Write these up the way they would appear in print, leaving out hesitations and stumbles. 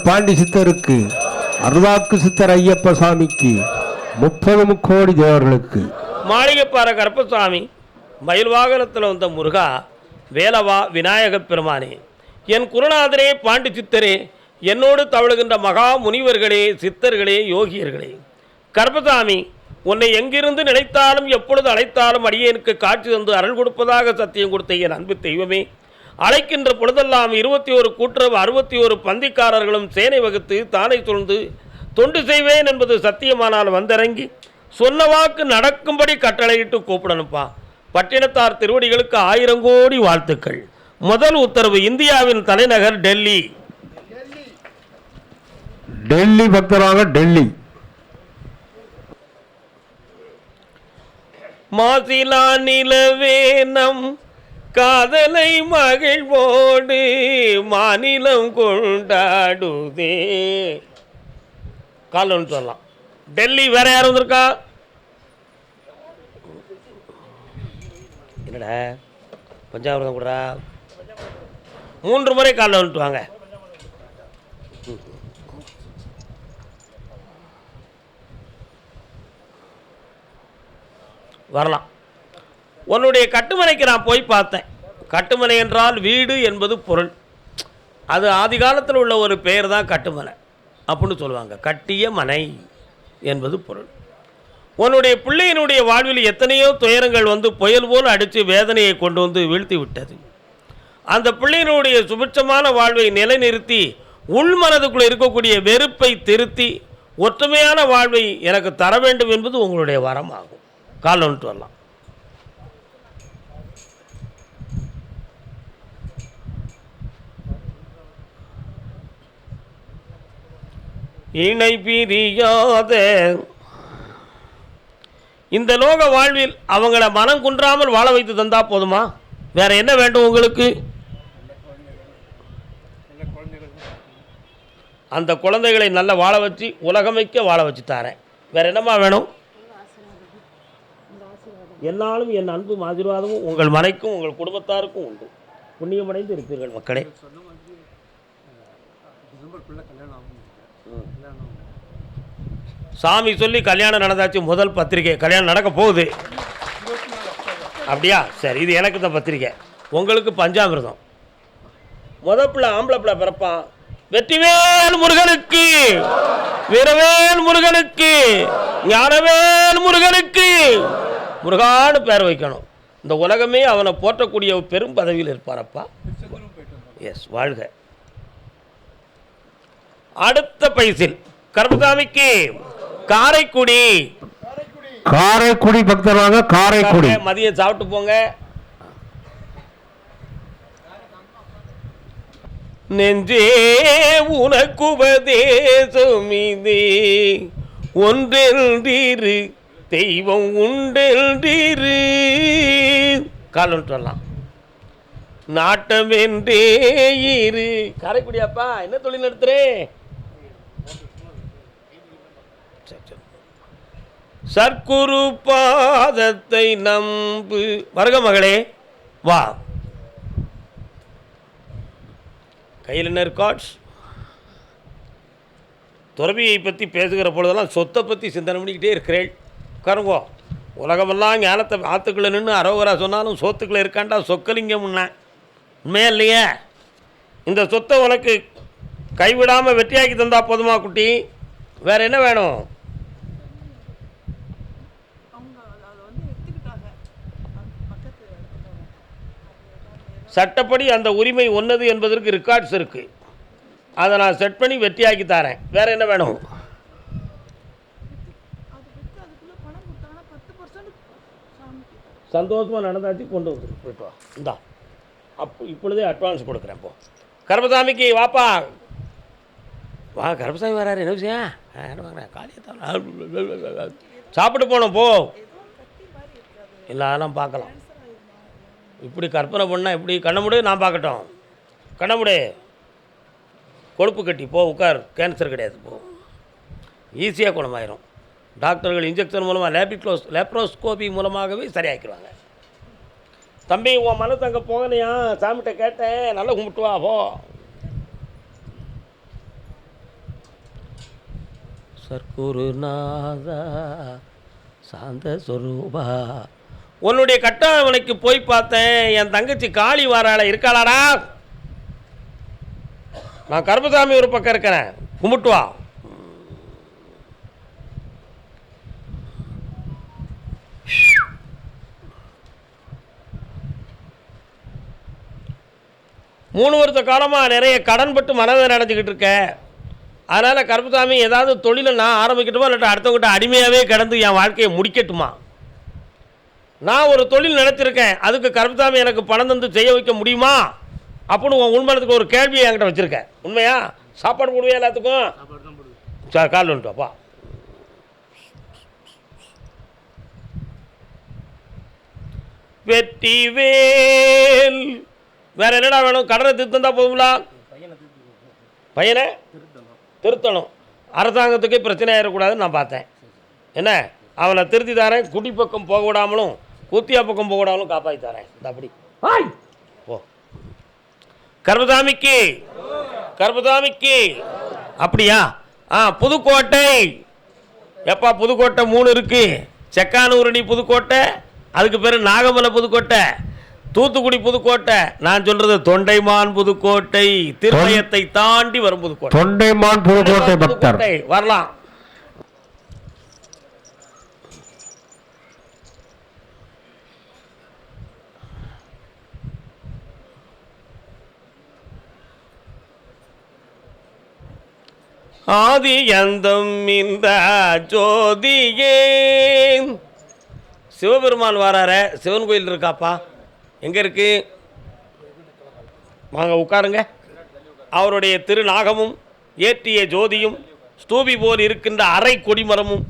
பாண்டி சித்தருக்கு, அருளாக்கு சித்தர் ஐயப்ப சாமிக்கு, 30 கோடி தேவர்களுக்கு. மாளிகைப்பாறை கருப்பசாமி, மயில் வாகனத்தில் வந்த முருகா, வேலவா விநாயக பெருமானே, என் குருநாதரே பாண்டி சித்தரே, என்னோடு தவழுகின்ற மகா முனிவர்களே, சித்தர்களே, யோகியர்களே, கருப்பசாமி உன்னை எங்கிருந்து நினைத்தாலும் எப்பொழுது அழைத்தாலும் அடியேனுக்கு காட்சி தந்து அருள் கொடுப்பதாக சத்தியம் கொடுத்த என் அன்பு தெய்வமே, அழைக்கின்ற பொழுதெல்லாம் 21 கூட்டுறவு 61 பந்திக்காரர்களும் சேனை வகுத்து தானை சூழ்ந்து தொண்டு செய்வேன் என்பது சத்தியமானால் வந்திறங்கி சொன்ன வாக்கு நடக்கும்படி கட்டளையிட்டு கூப்பிடணுப்பா. பட்டினத்தார் திருவடிகளுக்கு 1000 கோடி வாழ்த்துக்கள். முதல் உத்தரவு, இந்தியாவின் தலைநகர் டெல்லி. டெல்லி பக்தராக டெல்லி. மாசிலா நிலவேனம் காதலை மகிழ்வோடு மாநிலம் கொண்டாடுதே. காலன்னு சொல்லலாம். டெல்லி வேற யாரும் வந்திருக்கா? என்னடா பஞ்சாபிரதம் கூடா 3 முறை காலில் வந்துட்டு வாங்க. வரலாம். உன்னுடைய கட்டுமனைக்கு நான் போய் பார்த்தேன். கட்டுமனை என்றால் வீடு என்பது பொருள். அது ஆதி காலத்தில் உள்ள ஒரு பெயர் தான் கட்டுமனை அப்படின்னு சொல்லுவாங்க. கட்டிய மனை என்பது பொருள். உன்னுடைய பிள்ளையினுடைய வாழ்வில் எத்தனையோ துயரங்கள் வந்து புயல் போல் அடித்து வேதனையை கொண்டு வந்து வீழ்த்தி விட்டது. அந்த பிள்ளையினுடைய சுபிட்சமான வாழ்வை நிலைநிறுத்தி உள்மனதுக்குள்ளே இருக்கக்கூடிய வெறுப்பை திருத்தி ஒற்றுமையான வாழ்வை எனக்கு தர வேண்டும் என்பது உங்களுடைய வரமாகும். கால் ஒன்று வரலாம். இணை பிரியாத இந்த லோக வாழ்வில் அவங்கள மனம் குன்றாமல் வாழ வைத்து தந்தா போதுமா? வேற என்ன வேண்டும் உங்களுக்கு? அந்த குழந்தைகளை நல்ல வாழ வச்சு உலகமைக்க வாழ வச்சு தாரேன். வேற என்னமா வேணும்? என்னாலும் என் அன்பும் ஆசீர்வாதமும் உங்கள் மனைக்கும் உங்கள் குடும்பத்தாருக்கும் உண்டு. புண்ணியமடைந்து இருப்பீர்கள் மக்களே. சாமி சொல்லி கல்யாணம் நடந்தாச்சு. முதல் பத்திரிகை கல்யாணம் நடக்க போகுது. அப்படியா? சரி, இது எனக்கு தான் பத்திரிகை. உங்களுக்கு பஞ்சாமிர்தம். முதல் பிள்ளை ஆம்பளை பிள்ளை பிறப்பான். வெற்றிவேல் முருகனுக்கு, வீரவேல் முருகனுக்கு, ஞானவேல் முருகனுக்கு, முருகான்னு பேர் வைக்கணும். இந்த உலகமே அவனை போற்றக்கூடிய பெரும் பதவியில் இருப்பாரப்பா. எஸ், வாழ்க. அடுத்த பைசில் கருப்பசாமிக்கு காரைக்குடி. காரைக்குடி பக்தராக காரைக்குடி. மதியம் சாப்பிட்டு போங்க. நெஞ்சே உனக்கு உபதேசம் இதே, ஒன்றென்றீரு தெய்வம் உண்டென்றீரு. காலம் சொல்லலாம். நாட்டம் என்றே இரு. காரைக்குடி அப்பா என்ன தொழில் நடத்துறேன்? சர்க்குரு பாதத்தை நம்பு. வருக மகளே, வா. கையில் என்ன ரெக்கார்ட்ஸ்? துறவியை பற்றி பேசுகிற பொழுதெல்லாம் சொத்தை பற்றி சிந்தனை பண்ணிக்கிட்டே இருக்கிறேன். உட்காருங்கோ. உலகமெல்லாம் ஞானத்தை ஆற்றுக்குள்ளே நின்று அரோகரா சொன்னாலும் சொத்துக்களை இருக்காண்டா சொக்கலிங்கம்னா உண்மையா இல்லையா? இந்த சொத்தை உனக்கு கைவிடாமல் வெற்றியாக்கி தந்தா போதுமா குட்டி? வேறு என்ன வேணும்? சட்டப்படி அந்த உரிமை ஒன்னது என்பதற்கு ரெக்கார்ட்ஸ் இருக்குது. அதை நான் செட் பண்ணி வெற்றியாக்கி தரேன். வேறு என்ன வேணும்? சந்தோஷமாக நடந்தாச்சு, கொண்டு வந்து போயிட்டு வா. இந்தா இப்பொழுதே அட்வான்ஸ் கொடுக்குறேன். இப்போ கருப்பசாமிக்கு வாப்பா. வா, கருப்பசாமி வராரு. என்ன விஷயம்? காலியத்தான் சாப்பிட்டு போனோம். போ. இல்லை, அதெல்லாம் பார்க்கலாம். இப்படி கற்பனை பண்ணால் இப்படி கண்ண முடி. நான் பார்க்கட்டும். கண்ண முடி. கொழுப்பு கட்டி போ, உட்கார். கேன்சர் கிடையாது. போ, ஈஸியாக குணமாயிரும். டாக்டர்கள் இன்ஜெக்ஷன் மூலமாக லேப்ரோஸ்கோபி மூலமாகவே சரியாக்கிடுவாங்க. தம்பி, உன் மனசு அங்கே போகலையா? சாமிகிட்ட கேட்டேன். நல்லா கும்பிட்டு வா. போ. சர்க்குருநாதா சாந்த சொரூபா. உன்னுடைய கட்டாமலைக்கு போய் பார்த்தேன். என் தங்கச்சி காளி வாராள இருக்காளாடா? நான் கருப்பசாமி ஒரு பக்கம் இருக்கிறேன், கும்பிட்டு வா. மூணு வருஷ காலமாக நிறைய கடன் பட்டு மனதை நடந்துக்கிட்டு இருக்கேன். அதனால் கருப்பசாமி ஏதாவது தொழிலை நான் ஆரம்பிக்கட்டுமா, இல்லாட்டா அடுத்தவங்கிட்ட அடிமையாகவே கிடந்து என் வாழ்க்கையை முடிக்கட்டுமா? நான் ஒரு தொழில் நடத்திருக்கேன், அதுக்கு கருப்பசாமி எனக்கு பணம் தந்து செய்ய வைக்க முடியுமா அப்படின்னு உன் உண்மைக்கு ஒரு கேள்வியை என்கிட்ட வச்சுருக்கேன். உண்மையா? சாப்பாடு போடுவியா எல்லாத்துக்கும்? சார் கால் வந்துட்டுவாப்பா. வெற்றி வேல். வேற என்னடா வேணும்? கடனை திருத்தம் தான் போதுங்களா? பையனை திருத்தணும். அரசாங்கத்துக்கே பிரச்சனை ஆகிடக்கூடாதுன்னு நான் பார்த்தேன். என்ன, அவனை திருத்தி தரேன். குடி பக்கம் போக விடாமலும் கூத்தியா பக்கம் போக விடாமலும் காப்பாற்றி தரேன். அப்படி ஓ கருப்பசாமிக்கு, கருப்பசாமிக்கு. அப்படியா? புதுக்கோட்டை. எப்பா புதுக்கோட்டை 3 இருக்கு. செக்கானூரணி புதுக்கோட்டை, அதுக்கு பேர் நாகமலை புதுக்கோட்டை, தூத்துக்குடி புதுக்கோட்டை. நான் சொல்றது தொண்டைமான் புதுக்கோட்டை, திருமயத்தை தாண்டி வரும் புதுக்கோட்டை. தொண்டைமான் புதுக்கோட்டை பக்தர் வரலாம். ஆதி அந்தம் இந்த ஜோதியே. சிவபெருமான் வரார. சிவன் கோயில் இருக்காப்பா? எங்கே இருக்கு? வாங்க உட்காருங்க. அவருடைய திருநாகமும் ஏற்றிய ஜோதியும் ஸ்தூபி போல் இருக்கின்ற அரை கொடிமரமும்.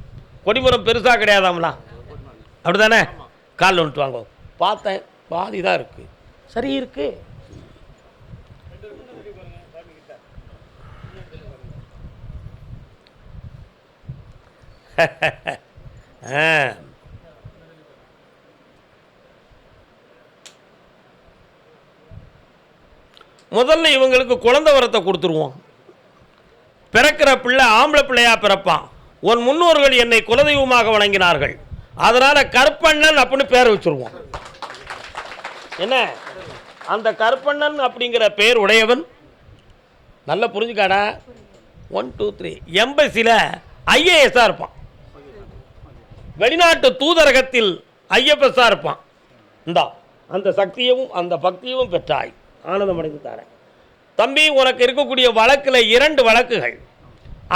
கொடிமரம் பெருசாக கிடையாதாம்லா, அப்படி தானே? காலில் வந்துட்டு வாங்க. பார்த்தேன், பாதி தான் இருக்குது. சரி இருக்கு. முதல்ல இவங்களுக்கு குழந்தை வரத்தை கொடுத்துருவோம். பிறக்கிற பிள்ளை ஆம்பளை பிள்ளையா பிறப்பான். உன் முன்னோர்கள் என்னை குலதெய்வமாக வணங்கினார்கள், அதனால கருப்பண்ணன் அப்படின்னு பேர் வச்சிருவோம். என்ன, அந்த கருப்பண்ணன் அப்படிங்கிற பேர் உடையவன் நல்லா புரிஞ்சுக்காடா. 1 2 3 எம்பசியில் ஐஏஎஸ்ஸாக இருப்பான். வெளிநாட்டு தூதரகத்தில் ஐஎஃப்எஸ்ஸாக இருப்பான். இந்தா அந்த சக்தியும் அந்த பக்தியும் பெற்றாய். ஆனந்தம் அடைந்து தரேன். தம்பி, உனக்கு இருக்கக்கூடிய வழக்கில் 2 வழக்குகள்.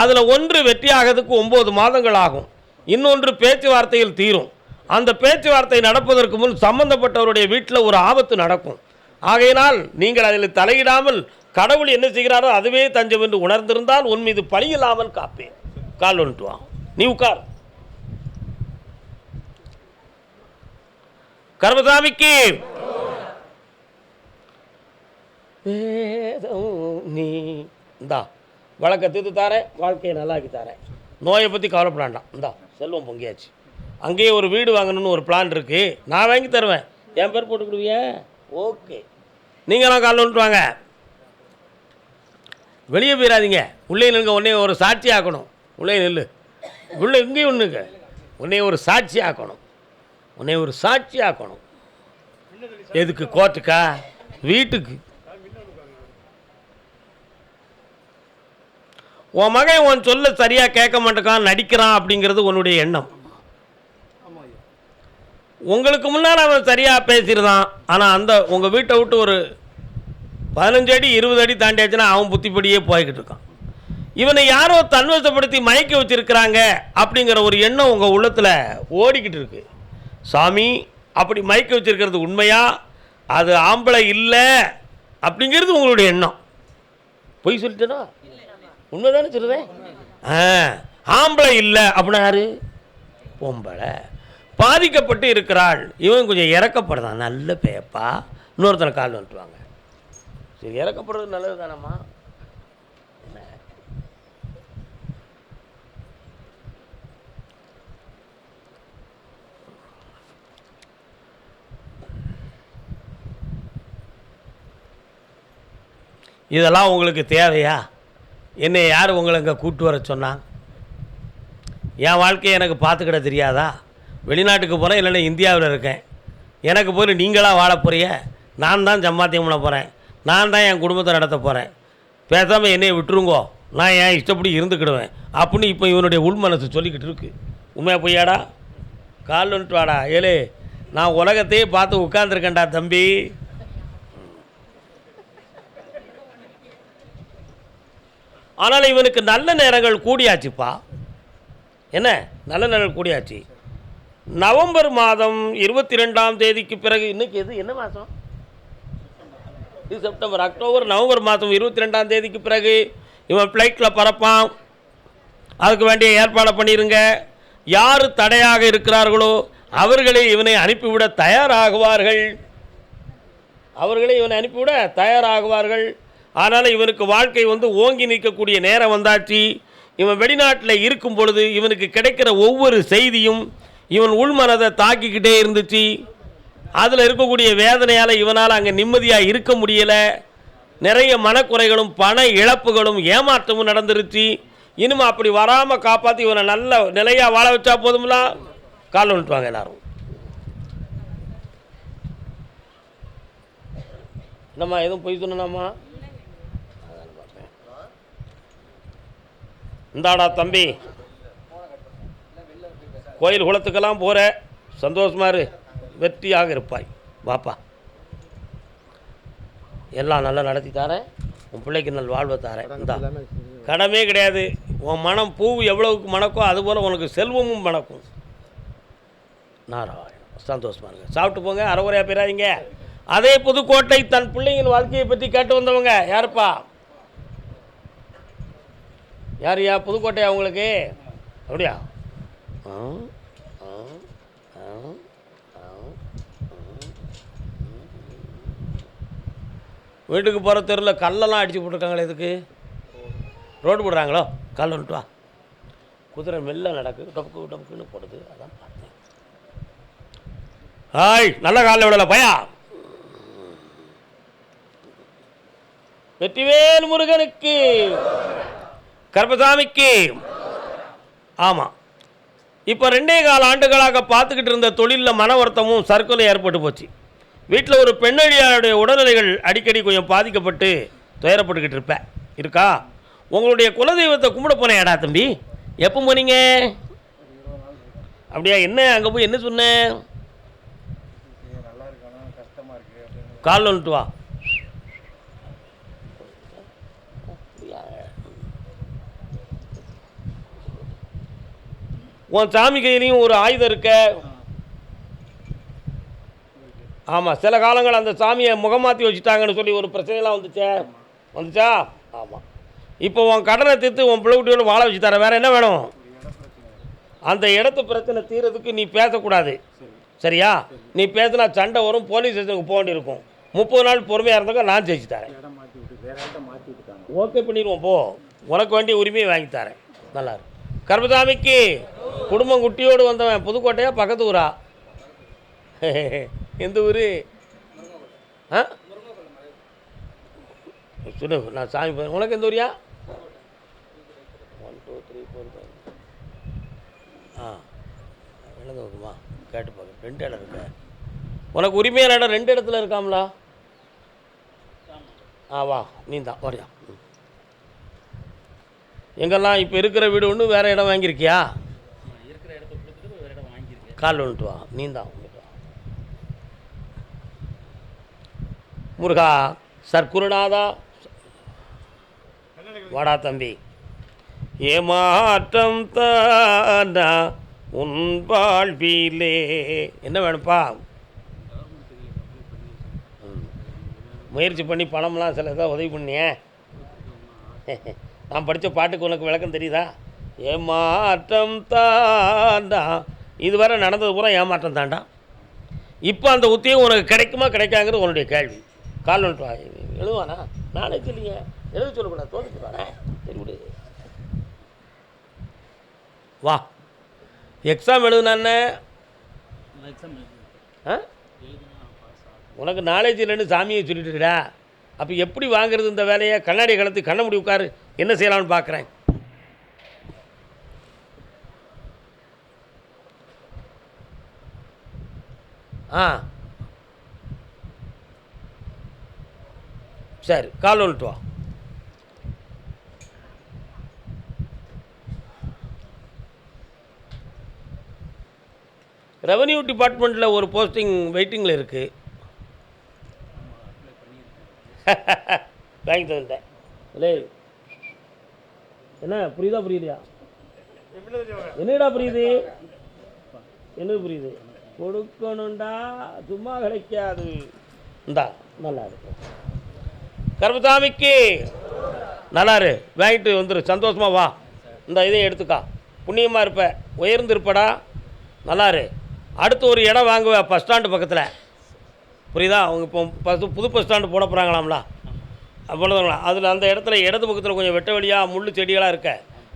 அதில் ஒன்று வெற்றியாகிறதுக்கு 9 மாதங்கள் ஆகும். இன்னொன்று பேச்சுவார்த்தையில் தீரும். அந்த பேச்சுவார்த்தை நடப்பதற்கு முன் சம்பந்தப்பட்டவருடைய வீட்டில் ஒரு ஆபத்து நடக்கும். ஆகையினால் நீங்கள் அதில் தலையிடாமல் கடவுள் என்ன செய்கிறாரோ அதுவே தஞ்சம் என்று உணர்ந்திருந்தால் உன் மீது பழியில்லாமல் காப்பேன். கால் வந்துட்டு வா, நீ உட்கார். கருப்பசாமிக்கு நீ இந்தா வழக்கை தீர்த்து தாரேன், வாழ்க்கையை நல்லாக்கி தாரேன். நோயை பற்றி கவலைப்படாண்டாம். இந்தா செல்வம் பொங்கியாச்சு. அங்கேயே ஒரு வீடு வாங்கணும்னு ஒரு பிளான் இருக்குது, நான் வாங்கி தருவேன். என் பேர் போட்டுக்கிடுவிய? ஓகே, நீங்களாம் கால் வந்துட்டு வாங்க. வெளியே போயிடாதீங்க, உள்ளே நில்லுங்க. உன்னை ஒரு சாட்சி ஆக்கணும். உள்ளே நில்லு. உள்ளே இங்கேயும் ஒன்றுங்க. உன்னை ஒரு சாட்சி ஆக்கணும். உன்னை ஒரு சாட்சி ஆக்கணும். எதுக்கு? கோர்ட்டுக்கா? வீட்டுக்கு. உன் மகன் உன் சொல்ல சரியாக கேட்க மாட்டேக்கான், நடிக்கிறான் அப்படிங்கிறது உன்னுடைய எண்ணம். உங்களுக்கு முன்னால் அவன் சரியாக பேசியிருந்தான். ஆனால் அந்த உங்கள் வீட்டை விட்டு ஒரு 15 அடி 20 அடி தாண்டியாச்சுன்னா அவன் புத்திப்படியே போய்கிட்டு இருக்கான். இவனை யாரோ தன்வசப்படுத்தி மயக்கி வச்சுருக்கிறாங்க அப்படிங்கிற ஒரு எண்ணம் உங்கள் உள்ளத்தில் ஓடிக்கிட்டு இருக்கு. சாமி, அப்படி மயக்கி வச்சுருக்கிறது உண்மையா? அது ஆம்பளை இல்லை அப்படிங்கிறது உங்களுடைய எண்ணம். பொய் சொல்லிட்டேனா? உண்மை தானே சொல்லுறேன். ஆம்பளை இல்லை அப்படின்னா யாரு? பொம்பளை. பாதிக்கப்பட்டு இருக்கிறாள். இவன் கொஞ்சம் இறக்கப்படுறான். நல்ல பேப்பா. இன்னொருத்தனை கால் வந்துட்டுவாங்க. சரி, இறக்கப்படுறது நல்லது தானம்மா. என்ன இதெல்லாம் உங்களுக்கு தேவையா? என்னை யார் உங்களை இங்கே கூட்டு வர சொன்னான்? என் வாழ்க்கையை எனக்கு பார்த்துக்கிட தெரியாதா? வெளிநாட்டுக்கு போகிறேன், இல்லைன்னா இந்தியாவில் இருக்கேன். எனக்கு போய் நீங்களாக வாழ போறிய? நான் தான் சம்பாத்தியம் பண்ண போகிறேன், நான் தான் என் குடும்பத்தை நடத்த போகிறேன், பேசாமல் என்னையை விட்டுருங்கோ, நான் ஏன் இஷ்டப்படி இருந்துக்கிடுவேன் அப்படின்னு இப்போ இவனுடைய உள் மனசு சொல்லிக்கிட்டு இருக்கு. உண்மையாக பொய்யாடா? கால் வந்துட்டு வாடா. ஏழு, நான் உலகத்தையே பார்த்து உட்கார்ந்துருக்கேன்டா தம்பி. ஆனால் இவனுக்கு நல்ல நேரங்கள் கூடியாச்சுப்பா. என்ன நல்ல நேரங்கள் கூடியாச்சு? நவம்பர் மாதம் 22ஆம் தேதிக்கு பிறகு, இன்னைக்கு எது என்ன மாதம்? இது செப்டம்பர், அக்டோபர், நவம்பர் மாதம் 22ஆம் தேதிக்கு பிறகு இவன் ஃப்ளைட்டில் பறப்பான். அதுக்கு வேண்டிய ஏற்பாடை பண்ணிடுங்க. யார் தடையாக இருக்கிறார்களோ அவர்களே இவனை அனுப்பிவிட தயாராகுவார்கள். அதனால் இவனுக்கு வாழ்க்கை ஓங்கி நிற்கக்கூடிய நேரம் வந்தாச்சு. இவன் வெளிநாட்டில் இருக்கும் பொழுது இவனுக்கு கிடைக்கிற ஒவ்வொரு செய்தியும் இவன் உள்மனதை தாக்கிக்கிட்டே இருந்துச்சு. அதில் இருக்கக்கூடிய வேதனையால் இவனால் அங்கே நிம்மதியாக இருக்க முடியலை. நிறைய மனக்குறைகளும் பண இழப்புகளும் ஏமாற்றமும் நடந்துருச்சு. இனிமே அப்படி வராமல் காப்பாற்றி இவனை நல்ல நிலையாக வாழ வச்சா போதும்ல. கால் வந்துட்டுவாங்க எல்லாரும். என்னம்மா எதுவும் போய் சொன்னாம்மா? இந்தாடா தம்பி, கோயில் குளத்துக்கெல்லாம் போகிற, சந்தோஷமா இரு, வெற்றியாக இருப்பாய். வாப்பா, எல்லாம் நல்லா நடத்தி தாரேன், உன் பிள்ளைக்கு நல் வாழ்வை தாரேன். இந்தா, கடமே கிடையாது. உன் மனம் பூ எவ்வளவுக்கு மணக்கும் அதுபோல் உனக்கு செல்வமும் மணக்கும். நாராயணம், சந்தோஷமா இருங்க. சாப்பிட்டு போங்க, அறகுறையாக போயிடாதீங்க. அதே புதுக்கோட்டை தன் பிள்ளைங்க வாழ்க்கையை பற்றி கேட்டு வந்தவங்க யாருப்பா? யார் புதுக்கோட்டையா உங்களுக்கு? அப்படியா? வீட்டுக்கு போகிற தெருவில் கல்லெல்லாம் அடித்து போட்டிருக்காங்களே, எதுக்கு? ரோடு போடுறாங்களோ? கல் வந்துட்டு வா. குதிரை மெல்ல நடக்கு, டப்புக்கு டப்புக்குன்னு போடுது, அதான் பார்த்தேன். ஹாய், நல்ல காலில் விடலை பயா. வெற்றிவேல் முருகனுக்கு, கருப்பசாமிக்கு. ஆமாம், இப்போ 2.25 ஆண்டுகளாக பார்த்துக்கிட்டு இருந்த தொழிலில் மன வருத்தமும் சர்க்கலும் ஏற்பட்டு போச்சு. வீட்டில் ஒரு பெண்ணடியாருடைய உடல்நிலைகள் அடிக்கடி கொஞ்சம் பாதிக்கப்பட்டு துயரப்பட்டுக்கிட்டு இருக்கா? உங்களுடைய குலதெய்வத்தை கும்பிட போனேன்டா தம்பி. எப்போ போனீங்க? அப்படியா? என்ன அங்கே போய் என்ன சொன்னேன்? காலில் வந்துட்டு வா. உன் சாமி கையிலையும் ஒரு ஆயுதம் இருக்க. ஆமாம், சில காலங்கள் அந்த சாமியை முகமாற்றி வச்சுட்டாங்கன்னு சொல்லி ஒரு பிரச்சனைலாம் வந்துச்சா? ஆமாம். இப்போ உன் கடனை தீர்த்து உன் பிள்ளைக்குட்டியோட வாழ வச்சு தர. வேறு என்ன வேணும்? அந்த இடத்து பிரச்சனை தீர்றதுக்கு நீ பேசக்கூடாது, சரியா? நீ பேசினா சண்டை வரும், போலீஸ் ஸ்டேஷனுக்கு போக வேண்டியிருக்கும். 30 நாள் பொறுமையாக இருந்தாக்க நான் ஜெயிச்சு தரேன். ஓகே பண்ணிடுவோம், போ. உனக்கு வேண்டிய உரிமையை வாங்கி தரேன். நல்லா இருக்கு. கருப்பசாமிக்கு குடும்பம் குட்டியோடு வந்தவன். புதுக்கோட்டையா பக்கத்து ஊரா? எந்த ஊர்? சொல்லு, நான் சாமி போய். உனக்கு எந்த ஊரியா? 1 2 3 4 எழுத வைக்குமா? கேட்டு பார்க்க. 2 இடம் இருக்க. உனக்கு உரிமையான இடம் 2 இடத்துல இருக்காங்களா? வா, நீ தான் வரியா? எங்கெல்லாம் இப்போ இருக்கிற வீடு ஒன்று, வேறு இடம் வாங்கியிருக்கியா? கால் வந்துட்டு வா, நீ தான் வந்துட்டு வா. முருகா, சர்க்குருநாதா, வாடா தம்பி. ஏமாற்றம் தானா உன் வாழ்விலே. என்ன வேணுப்பா? முயற்சி பண்ணி பணம்லாம் சில இதாக உதவி பண்ணியே. நான் படித்த பாட்டுக்கு உனக்கு விளக்கம் தெரியுதா? ஏமாற்றம் தாண்டா. இதுவரை நடந்தது பூரா ஏமாற்றம் தாண்டா. இப்போ அந்த உத்தியோகம் உனக்கு கிடைக்குமா கிடைக்காங்கிறது உன்னுடைய கேள்வி. கால் வந்துட்டு எழுதுவானா? நானே சொல்லிங்க, எழுத சொல்லக்கூடாது, தோற்றுவானே. சரி விடு, வா. எக்ஸாம் எழுதுனானே? உனக்கு நாலேஜ் இல்லைன்னு சாமியை சொல்லிட்டு இருக்கா. அப்போ எப்படி வாங்குறது இந்த வேலையை? கண்ணாடி கலத்து கண்ண முடி உட்காரு, என்ன செய்யலாம்னு பார்க்குறேன். ஆ சரி, கால் வந்துட்டு வா. ரெவன்யூ டிபார்ட்மெண்ட்டில் ஒரு போஸ்டிங் வெயிட்டிங்கில் இருக்குது. வாங்கி தந்துட்டேன். இல்லை என்ன புரியுதா புரியுதியா? என்னடா புரியுது? என்ன புரியுது? கொடுக்கணுண்டா, சும்மா கிடைக்காது. இந்தா நல்லா இருக்கு. கருப்பசாமிக்கு நல்லாரு, வாங்கிட்டு வந்துரு, சந்தோஷமா வா. இந்த இதையும் எடுத்துக்கா, புண்ணியமாக இருப்ப, உயர்ந்து இருப்படா, நல்லாரு. அடுத்து ஒரு இடம் வாங்குவேன் பஸ் ஸ்டாண்டு பக்கத்தில், புரியுதா? அவங்க இப்போ புது பஸ் ஸ்டாண்டு போட போகிறாங்களாம்ல, அவ்வளோதாங்களா? அதில் அந்த இடத்துல இடது பக்கத்தில் கொஞ்சம் வெட்ட வழியாக முள் செடிகளாக இருக்க,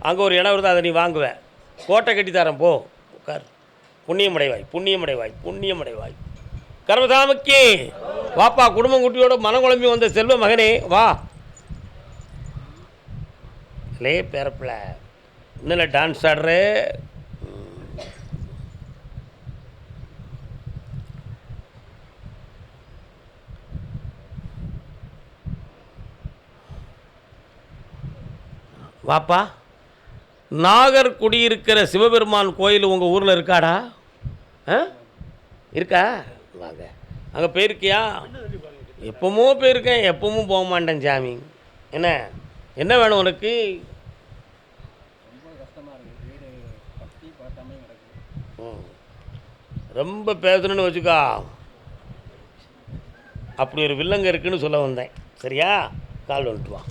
அங்கே ஒரு இடம் வருது, அதை நீ வாங்குவேன். கோட்டை கட்டி தரேன், போ உட்கார். புண்ணியமடைவாய், புண்ணியமடைவாய், புண்ணியமடைவாய். கருப்பசாமிக்கு வாப்பா, குடும்பம் குட்டியோட மனம் குழம்பி வந்த செல்வ மகனே வா. லே பேரப்பில் இன்னும் டான்ஸ் ஆடுற. வாப்பா, நாகர் குடியிருக்கிற சிவபெருமான் கோயில் உங்கள் ஊரில் இருக்காடா? இருக்கா? வாங்க, அங்கே போயிருக்கியா? எப்பவும் போயிருக்கேன், எப்பவும் போக மாட்டேன் சாமி. என்ன என்ன வேணும் உனக்கு? ரொம்ப பேசணுன்னு வச்சுக்கா, அப்படி ஒரு வில்லங்க இருக்குன்னு சொல்ல வந்தேன். சரியா? கால் வந்துட்டு வா.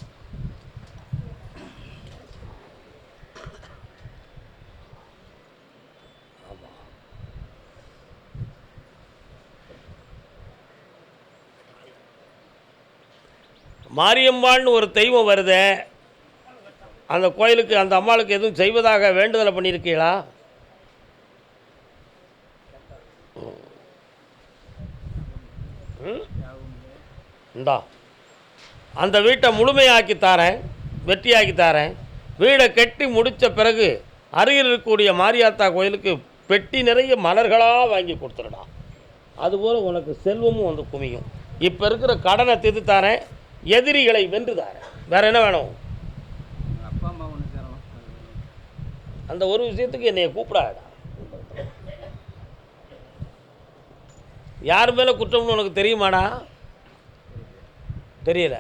மாரியம்மாள்னு ஒரு தெய்வம் வருது, அந்த கோயிலுக்கு அந்த அம்மாளுக்கு எதுவும் செய்வதாக வேண்டுதலை பண்ணியிருக்கீங்களா? இந்தா அந்த வீட்டை முழுமையாக்கி தாரேன், வெற்றியாக்கி தாரேன். வீடை கட்டி முடித்த பிறகு அருகில் இருக்கக்கூடிய மாரியாத்தா கோயிலுக்கு பெட்டி நிறைய மலர்களாக வாங்கி கொடுத்துருடா. அதுபோல் உனக்கு செல்வமும் வந்து குமியும். இப்போ இருக்கிற கடனை தீர்த்து தாரேன், எதிரிகளை வென்று தாரேன். வேறு என்ன வேணும்? அந்த ஒரு விஷயத்துக்கு என்னைய கூப்பிடாடா. யார் மேலே குற்றம்னு உனக்கு தெரியுமாடா? தெரியல,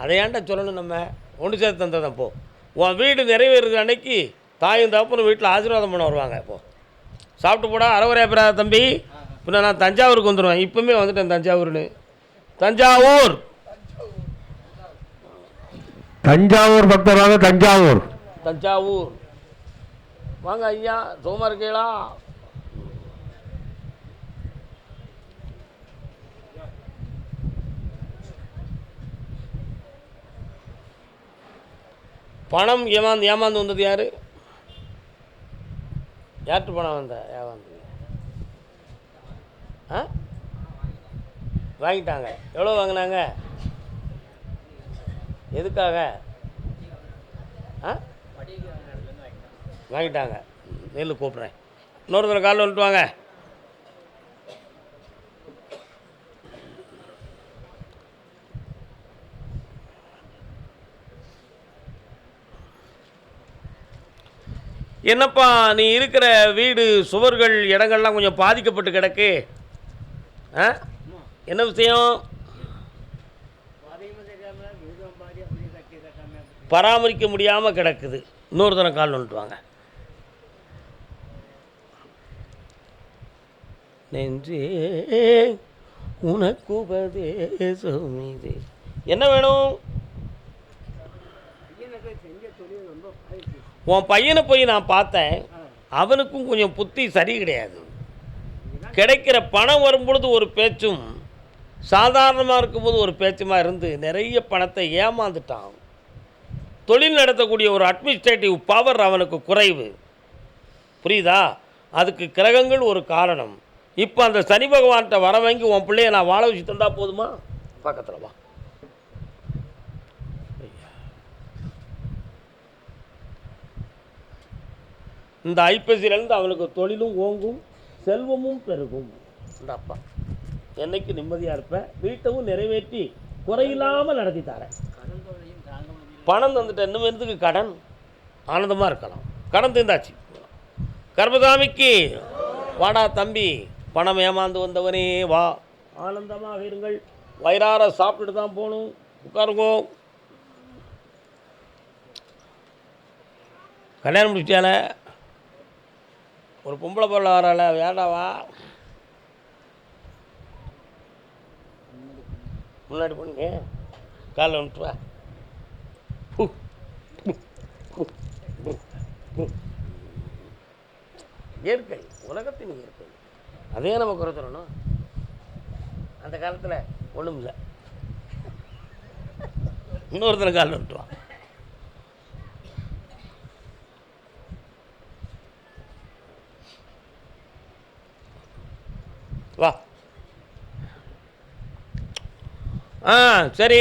அதை ஏன்டா சொல்லணும்? நம்ம ஒன்று சேர்த்து தந்ததான். போ, உன் வீடு நிறைவேறுற அன்னைக்கு தாயும் தகப்பனும் வீட்டில் ஆசீர்வாதம் பண்ண வருவாங்க. இப்போ சாப்பிட்டு போடா. அறவரையா தம்பி, பின்ன நான் தஞ்சாவூருக்கு வந்துடுவேன். இப்போமே வந்துட்டேன் தஞ்சாவூர்னு. தஞ்சாவூர் தஞ்சாவூர் பக்தராக தஞ்சாவூர் தஞ்சாவூர் வாங்க ஐயா. சுகமாக இருக்கீங்களா? பணம் ஏமாந்து வந்தது யார்? யார்கிட்ட பணம் வந்த ஏமாந்து? வாங்கிட்டாங்க. எவ்வளோ வாங்கினாங்க? எதுக்காக? வாங்கிட்டாங்க. நெல் கூப்பிட்றேன். இன்னொரு தடவை காலில் வந்துட்டு வாங்க. என்னப்பா, நீ இருக்கிற வீடு சுவர்கள் இடங்கள்லாம் கொஞ்சம் பாதிக்கப்பட்டு கிடக்கு. என்ன விஷயம்? பராமரிக்க முடியாமல் கிடக்குது. இன்னொரு தரம் கால் வந்துட்டு வாங்க. நெஞ்சே உனக்கு உபதேசம் இது. என்ன வேணும்? உன் பையனை போய் நான் பார்த்தேன், அவனுக்கும் கொஞ்சம் புத்தி சரி கிடையாது. கிடைக்கிற பணம் வரும்பொழுது ஒரு பேச்சும், சாதாரணமாக இருக்கும்போது ஒரு பேச்சுமாக இருந்து நிறைய பணத்தை ஏமாந்துட்டான். தொழில் நடத்தக்கூடிய ஒரு அட்மினிஸ்ட்ரேட்டிவ் பவர் அவனுக்கு குறைவு. புரியுதா? அதுக்கு கிரகங்கள் ஒரு காரணம். இப்போ அந்த சனி பகவான்கிட்ட வர வாங்கி உன் பிள்ளைய நான் வாழ வச்சு தந்தா போதுமா? பக்கத்தில் வா. இந்த ஐப்பசியிலேருந்து அவனுக்கு தொழிலும் ஓங்கும், செல்வமும் பெருகும். இந்த அப்பா என்னைக்கு நிம்மதியாக இருப்பேன், வீட்டவும் நிறைவேற்றி குறையில்லாமல் நடத்தி தரேன். பணம் தந்துட்டு இன்னும் எதுக்கு கடன்? ஆனந்தமாக இருக்கலாம். கடன் தந்தாச்சு. கருப்பசாமிக்கு வாடா தம்பி, பணம் ஏமாந்து வந்தவனே வா, ஆனந்தமாக இருங்கள். வயிறார சாப்பிட்டுட்டு தான் போகணும். உட்காருங்கோ. கல்யாணம் முடிச்சால ஒரு பொம்பளை பொருள் வரால, வேண்டாவா? முன்னாடி போனீங்க, காலைல வந்துட்டு வா. இயற்கை, உலகத்தின் இயற்கை. அதே நம்ம குறை சொல்லணும். அந்த காலத்தில் ஒன்றும் இல்லை. இன்னொருத்தனை காலில் வந்துட்டு வா. வா. சரி,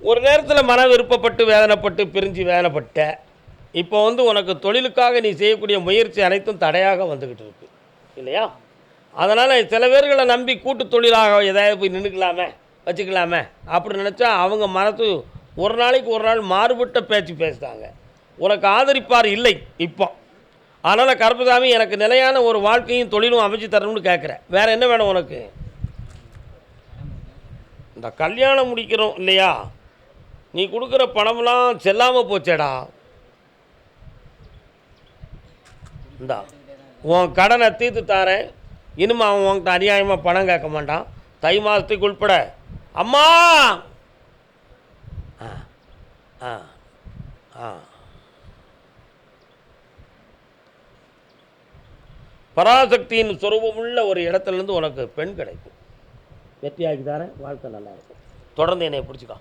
ஒரு நேரத்தில் மன விருப்பப்பட்டு வேதனைப்பட்டு பிரிஞ்சு வேதனைப்பட்ட. இப்போ உனக்கு தொழிலுக்காக நீ செய்யக்கூடிய முயற்சி அனைத்தும் தடையாக வந்துக்கிட்டு இருக்கு இல்லையா? அதனால் சில பேர்களை நம்பி கூட்டு தொழிலாக எதாவது போய் நின்றுக்கலாமே, வச்சுக்கலாமே அப்படி நினச்சா அவங்க மனசு ஒரு நாளைக்கு ஒரு நாள் மாறுபட்ட பேச்சு பேசுகிறாங்க. உனக்கு ஆதரிப்பார் இல்லை இப்போ. அதனால் கருப்பசாமி, எனக்கு நிலையான ஒரு வாழ்க்கையும் தொழிலும் அமைச்சு தரணும்னு கேட்குறேன். வேறு என்ன வேணும் உனக்கு? இந்த கல்யாணம் முடிக்கிறோம் இல்லையா, நீ கொடுக்குற பணம்லாம் செல்லாமல் போச்சேடா. இந்தா உன் கடனை தீர்த்து தாரேன். இனிமே அவன் உன்கிட்ட அநியாயமாக பணம் கேட்க மாட்டான். தை மாதத்துக்கு உள்பட. அம்மா பராசக்தியின் சொரூபமுள்ள ஒரு இடத்துலேருந்து உனக்கு பெண் கிடைக்கும். வெற்றியாக்கி தாரேன். வாழ்க்கை நல்லா இருக்கும். தொடர்ந்து என்னை பிடிச்சிக்கோ.